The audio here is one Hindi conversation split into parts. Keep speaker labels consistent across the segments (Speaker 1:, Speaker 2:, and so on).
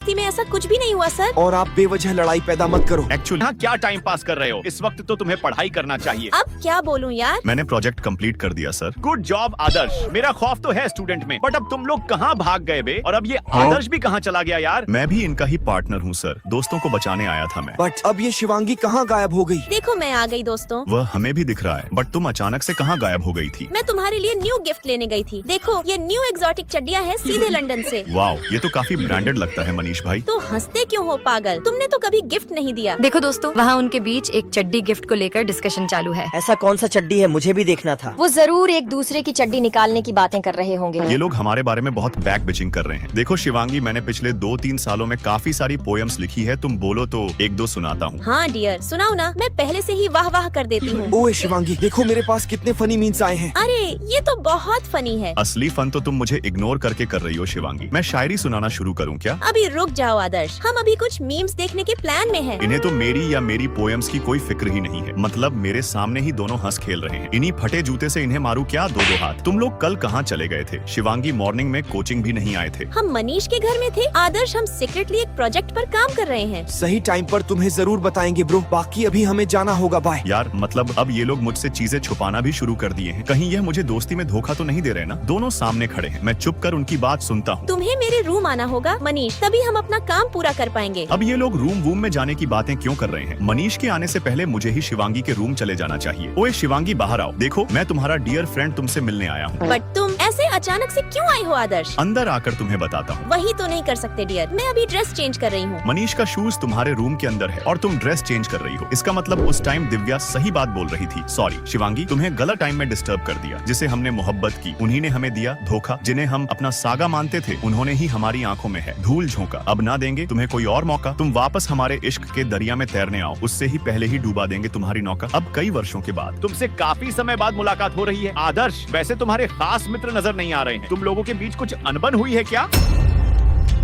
Speaker 1: में ऐसा कुछ भी नहीं हुआ सर।
Speaker 2: और आप बेवजह लड़ाई पैदा मत करो।
Speaker 3: एक्चुअली यहाँ क्या टाइम पास कर रहे हो? इस वक्त तो तुम्हें पढ़ाई करना चाहिए।
Speaker 1: अब क्या बोलूं यार।
Speaker 3: मैंने प्रोजेक्ट कंप्लीट कर दिया सर। गुड जॉब आदर्श। मेरा खौफ तो है स्टूडेंट में, बट अब तुम लोग कहाँ भाग गए बे? और अब ये आदर्श भी कहाँ चला गया यार? मैं भी इनका ही पार्टनर हूँ सर, दोस्तों को बचाने आया था मैं।
Speaker 2: बट अब ये शिवांगी कहाँ गायब हो गई?
Speaker 1: देखो मैं आ गई दोस्तों।
Speaker 3: वह हमें भी दिख रहा है, बट तुम अचानक से कहाँ गायब हो गई थी?
Speaker 1: मैं तुम्हारे लिए न्यू गिफ्ट लेने गई थी। देखो ये न्यू एक्सोटिक चड्डियाँ है सीधे लंदन से।
Speaker 3: वाओ, ये तो काफी ब्रांडेड लगता है मनीष भाई।
Speaker 1: तो हंसते क्यों हो पागल? तुमने तो कभी गिफ्ट नहीं दिया।
Speaker 4: देखो दोस्तों, वहाँ उनके बीच एक चड्डी गिफ्ट को लेकर डिस्कशन चालू है।
Speaker 5: ऐसा कौन सा चड्डी है, मुझे भी देखना था।
Speaker 6: वो जरूर एक दूसरे की चड्डी निकालने की बातें कर रहे होंगे।
Speaker 3: ये लोग हमारे बारे में बहुत बैक बिचिंग कर रहे हैं। देखो शिवांगी, मैंने पिछले 2-3 सालों में काफी सारी पोएम्स लिखी है, तुम बोलो तो 1-2 सुनाता हूँ।
Speaker 1: हाँ डियर सुनाओ ना, मैं पहले से ही वाह वाह कर देती हूँ।
Speaker 2: ओए शिवांगी, देखो मेरे पास कितने फनी मीम्स आए हैं।
Speaker 1: अरे ये तो बहुत फनी है।
Speaker 3: असली फन तो तुम मुझे इग्नोर करके कर रही हो शिवांगी। मैं शायरी सुनाना शुरू करूँ क्या?
Speaker 1: अभी रुक जाओ आदर्श, हम अभी कुछ मीम्स देखने के प्लान में हैं।
Speaker 3: इन्हें तो मेरी या मेरी पोएम्स की कोई फिक्र ही नहीं है। मतलब मेरे सामने ही दोनों हंस खेल रहे हैं। इन्हीं फटे जूते से इन्हें मारू क्या 2-2 हाथ? तुम लोग कल कहाँ चले गए थे? शिवांगी मॉर्निंग में कोचिंग भी नहीं आए थे।
Speaker 1: हम मनीष के घर में थे। आदर्श हम सीक्रेटली एक प्रोजेक्ट पर काम कर रहे हैं।
Speaker 2: सही टाइम पर तुम्हें जरूर बताएंगे ब्रो। बाकी अभी हमें जाना होगा, बाय।
Speaker 3: यार मतलब अब ये लोग मुझसे चीजें छुपाना भी शुरू कर दिए हैं। कहीं यह मुझे दोस्ती में धोखा तो नहीं दे रहे ना? दोनों सामने खड़े हैं, मैं चुप कर उनकी बात सुनता हूँ।
Speaker 1: तुम्हें मेरे रूम आना होगा मनीष, तभी हम अपना काम पूरा कर पाएंगे।
Speaker 3: अब ये लोग रूम वूम में जाने की बातें क्यों कर रहे हैं? मनीष के आने से पहले मुझे ही शिवांगी के रूम चले जाना चाहिए। ओए शिवांगी बाहर आओ, देखो मैं तुम्हारा डियर फ्रेंड तुमसे मिलने आया हूँ।
Speaker 1: बट तुम ऐसे अचानक से क्यों आए हो आदर्श?
Speaker 3: अंदर आकर तुम्हें बताता हूँ।
Speaker 1: वही तो नहीं कर सकते डियर, मैं अभी ड्रेस चेंज कर रही हूँ।
Speaker 3: मनीष का शूज तुम्हारे रूम के अंदर है और तुम ड्रेस चेंज कर रही हो। इसका मतलब उस टाइम दिव्या सही बात बोल रही थी। सॉरी शिवांगी, तुम्हें गलत टाइम में डिस्टर्ब कर दिया। जिसे हमने मोहब्बत की उन्हीं ने हमें दिया धोखा। जिन्हें हम अपना सागा मानते थे उन्होंने ही हमारी आंखों में है धूल झोंका। अब ना देंगे तुम्हें कोई और मौका। तुम वापस हमारे इश्क के दरिया में तैरने आओ, उससे ही पहले ही डूबा देंगे तुम्हारी नौका। अब कई वर्षों के बाद तुमसे काफी समय बाद मुलाकात हो रही है। आदर्श वैसे तुम्हारे खास मित्र नजर नहीं आ रहे हैं। तुम लोगों के बीच कुछ अनबन हुई है क्या?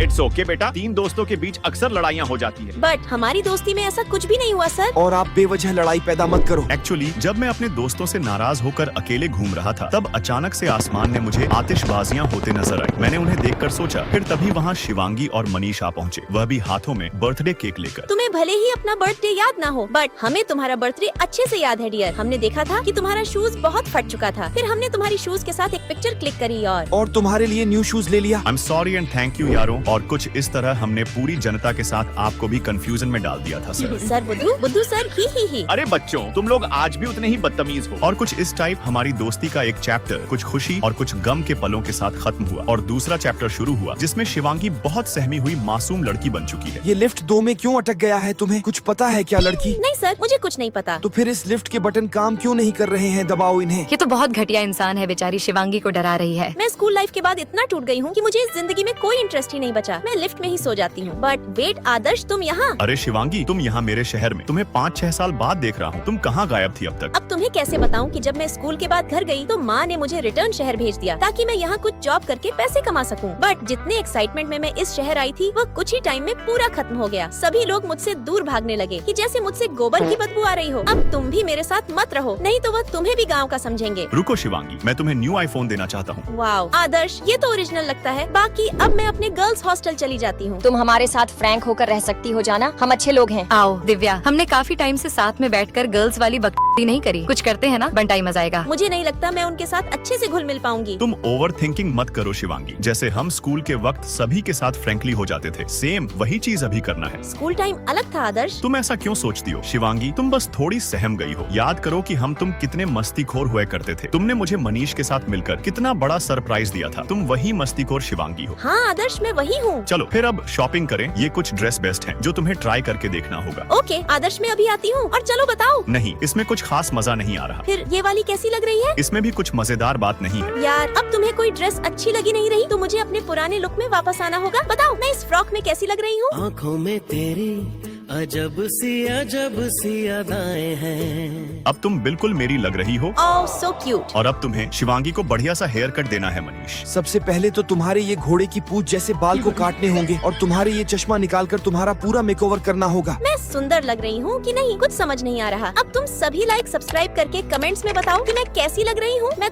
Speaker 3: इट्स ओके बेटा, 3 दोस्तों के बीच अक्सर लड़ाइयाँ हो जाती है।
Speaker 1: बट हमारी दोस्ती में ऐसा कुछ भी नहीं हुआ सर।
Speaker 2: और आप बेवजह लड़ाई पैदा मत करो।
Speaker 3: एक्चुअली जब मैं अपने दोस्तों से नाराज होकर अकेले घूम रहा था, तब अचानक से आसमान में मुझे आतिशबाजियां होते नजर आई। मैंने उन्हें देखकर सोचा, फिर तभी वहाँ शिवांगी और मनीष आ पहुँचे, वह भी हाथों में बर्थडे केक लेकर।
Speaker 1: तुम्हें भले ही अपना बर्थडे याद ना हो, बट हमें तुम्हारा बर्थडे अच्छे से याद है डियर। हमने देखा था कि तुम्हारा शूज बहुत फट चुका था, फिर हमने तुम्हारी शूज के साथ एक पिक्चर क्लिक करी और
Speaker 2: तुम्हारे लिए न्यू शूज ले लिया।
Speaker 3: I am sorry and thank you यारों। और कुछ इस तरह हमने पूरी जनता के साथ आपको भी कंफ्यूजन में डाल दिया था सर।
Speaker 1: सर बुद्धू सर ही।
Speaker 3: अरे बच्चों, तुम लोग आज भी उतने ही बदतमीज हो। और कुछ इस टाइप हमारी दोस्ती का एक चैप्टर कुछ खुशी और कुछ गम के पलों के साथ खत्म हुआ और दूसरा चैप्टर शुरू हुआ, जिसमें शिवांगी बहुत सहमी हुई मासूम लड़की बन चुकी है।
Speaker 2: ये लिफ्ट 2 में क्यों अटक गया है? तुम्हें कुछ पता है क्या लड़की?
Speaker 1: नहीं सर, मुझे कुछ नहीं पता।
Speaker 2: तो फिर इस लिफ्ट के बटन काम क्यों नहीं कर रहे हैं? दबाओ इन्हें।
Speaker 4: ये तो बहुत घटिया इंसान है, बेचारी शिवांगी को डरा रही है।
Speaker 1: मैं स्कूल लाइफ के बाद इतना टूट गई हूँ कि मुझे इस जिंदगी में कोई इंटरेस्ट ही नहीं बचा। मैं लिफ्ट में ही सो जाती हूँ। बट वेट आदर्श, तुम यहाँ?
Speaker 3: अरे शिवांगी, तुम यहाँ मेरे शहर में, तुम्हें 5-6 साल बाद देख रहा हूँ। तुम कहाँ गायब थी अब तक?
Speaker 1: अब तुम्हें कैसे बताऊँ कि जब मैं स्कूल के बाद घर गई तो माँ ने मुझे रिटर्न शहर भेज दिया ताकि मैं यहाँ कुछ जॉब करके पैसे कमा सकूँ। बट जितने एक्साइटमेंट में मैं इस शहर आई थी, वो कुछ ही टाइम में पूरा खत्म हो गया। सभी लोग मुझसे दूर भागने लगे कि जैसे मुझसे गोबर की बदबू आ रही हो। अब तुम भी मेरे साथ मत रहो, नहीं तो वो तुम्हें भी गाँव का समझेंगे।
Speaker 3: रुको शिवांगी, मैं तुम्हें न्यू आईफोन देना चाहता हूँ।
Speaker 1: वाओ आदर्श, ये तो ओरिजिनल लगता है। बाकी अब मैं अपने गर्ल्स हॉस्टल चली जाती हूँ।
Speaker 6: तुम हमारे साथ फ्रैंक होकर रह सकती हो जाना, हम अच्छे लोग हैं।
Speaker 4: आओ दिव्या, हमने काफी टाइम से साथ में बैठकर गर्ल्स वाली बकवास नहीं करी। कुछ करते हैं ना, बनटाई मजा आएगा।
Speaker 1: मुझे नहीं लगता मैं उनके साथ अच्छे से घुल मिल पाऊंगी।
Speaker 3: तुम ओवर थिंकिंग मत करो शिवांगी। जैसे हम स्कूल के वक्त सभी के साथ फ्रेंकली हो जाते थे, सेम वही चीज अभी करना है।
Speaker 1: स्कूल टाइम अलग था आदर्श।
Speaker 3: तुम ऐसा क्यों सोचती हो शिवांगी? तुम बस थोड़ी सहम गई हो। याद करो कि हम तुम कितने मस्तीखोर हुआ करते थे। तुमने मुझे मनीष के साथ मिलकर कितना बड़ा सरप्राइज दिया था। तुम वही मस्तीखोर शिवांगी हो।
Speaker 1: हाँ आदर्श, मैं वही हूँ।
Speaker 3: चलो फिर अब शॉपिंग करें। ये कुछ ड्रेस बेस्ट हैं जो तुम्हें ट्राई करके देखना होगा।
Speaker 1: ओके आदर्श, मैं अभी आती हूँ। और चलो बताओ।
Speaker 3: नहीं, इसमें कुछ खास मजा नहीं आ रहा।
Speaker 1: फिर ये वाली कैसी लग रही है?
Speaker 3: इसमें भी कुछ मजेदार बात नहीं है।
Speaker 1: यार अब तुम्हें कोई ड्रेस अच्छी लगी नहीं रही तो मुझे अपने पुराने लुक में वापस आना होगा। बताओ मैं इस फ्रॉक में कैसी लग रही हूँ?
Speaker 7: आँखों में तेरी अजब सी अदाएं हैं।
Speaker 3: अब तुम बिल्कुल मेरी लग रही हो।
Speaker 1: ओह सो क्यूट।
Speaker 3: और अब तुम्हें शिवांगी को बढ़िया सा हेयर कट देना है मनीष।
Speaker 2: सबसे पहले तो तुम्हारे ये घोड़े की पूंछ जैसे बाल को काटने होंगे और तुम्हारे ये चश्मा निकालकर तुम्हारा पूरा मेकओवर करना होगा।
Speaker 1: मैं सुंदर लग रही हूँ कि नहीं, कुछ समझ नहीं आ रहा। अब तुम सभी लाइक सब्सक्राइब करके कमेंट्स में बताओ कि मैं कैसी लग रही हूँ। मैं